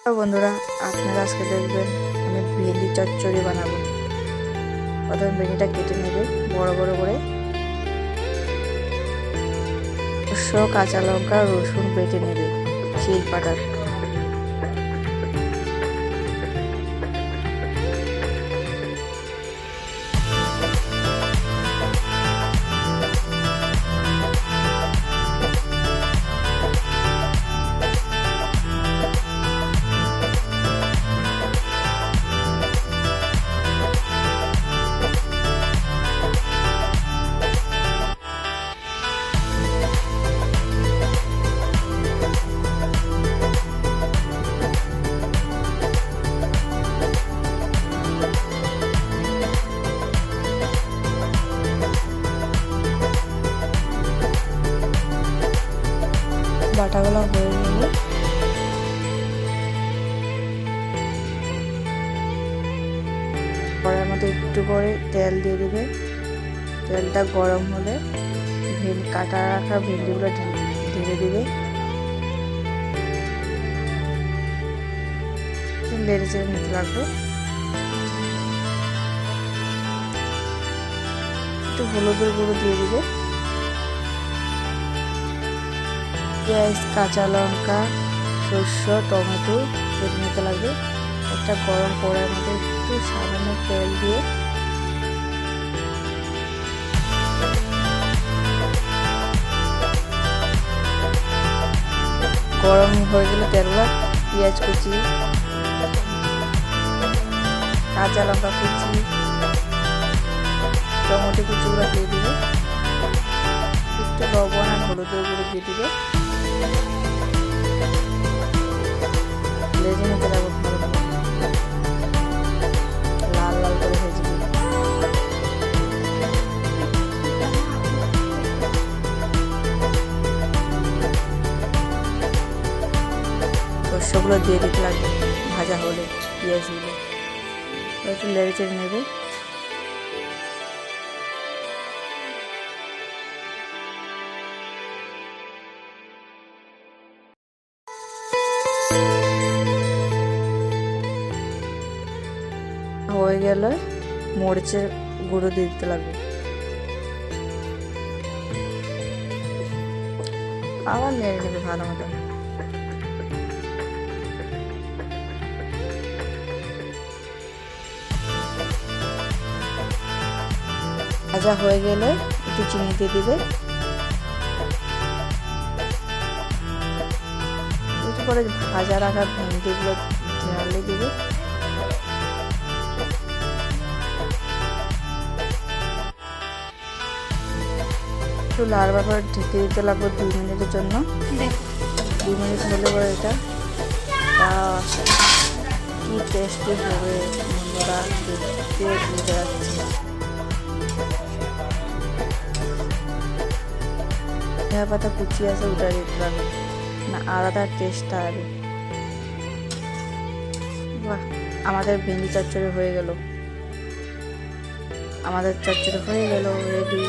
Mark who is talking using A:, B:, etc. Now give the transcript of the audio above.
A: তো বন্ধুরা, আপনারা আজকে দেখবেন আমি ভেন্ডি চচ্চড়ি বানাবো। প্রথমে ভেন্ডিটা কেটে নেবে বড় বড় করে, কাঁচা লঙ্কা রসুন বেটে নেবে শিল পাটার। বাটাগুলো হয়ে গেলে কড়াইয়ের মধ্যে একটু করে তেল দিয়ে দেবে। তেলটা গরম হলে কাটা রাখা ভেন্ডিগুলো ঢেলে দেবে। নেড়ে চেড়ে নিতে লাগবে। একটু হলুদের গুঁড়ো দিয়ে দিবে। পেঁয়াজ, কাঁচা লঙ্কা, সরষে, টমেটো কেটে নিতে লাগবে। একটা গরম কড়াইয়ের মধ্যে একটু সামান্য তেল দিয়ে গরম হয়ে গেলে তেলগুলো পেঁয়াজ কুচি, কাঁচা লঙ্কা কুচি, টমেটো কুচিগুলো দিয়ে দিবে। একটু লবণ আর হলুদের গুঁড়ো দিয়ে দিবে। ভেজে নিতে লাগবে ভালো করে, লাল লাল করে ভেজে দিবে। সরষেগুলো দিয়ে দিতে লাগবে ভাজা হলে পেঁয়াজগুলো। একটু নেড়ে চেড়ে নেবে। হয়ে গেলে মরিচের গুঁড়ো দিয়ে দিতে লাগবে। আবার নেড়ে নেবে ভালো মতো। ভাজা হয়ে গেলে একটু চিনি দিয়ে দিবে। একটু করে ভাজা রাখা ভেন্ডিগুলো ঢেলে দিবে। একটু লাড়বার পর ঢেকে দিতে লাগবে 2 মিনিটের জন্য। 2 মিনিট হলে পরে এটা কি টেস্টি হবে বন্ধুরা, দেখতে বুঝে যাচ্ছে। ধনিয়া পাতা কুচি আছে, ওটা দিতে লাগবে না, আলাদা টেস্টটা আসবে। বাহ, আমাদের ভেন্ডি চচ্চড়ি হয়ে গেল। আমাদের চচ্চড়ি হয়ে গেল রেডি।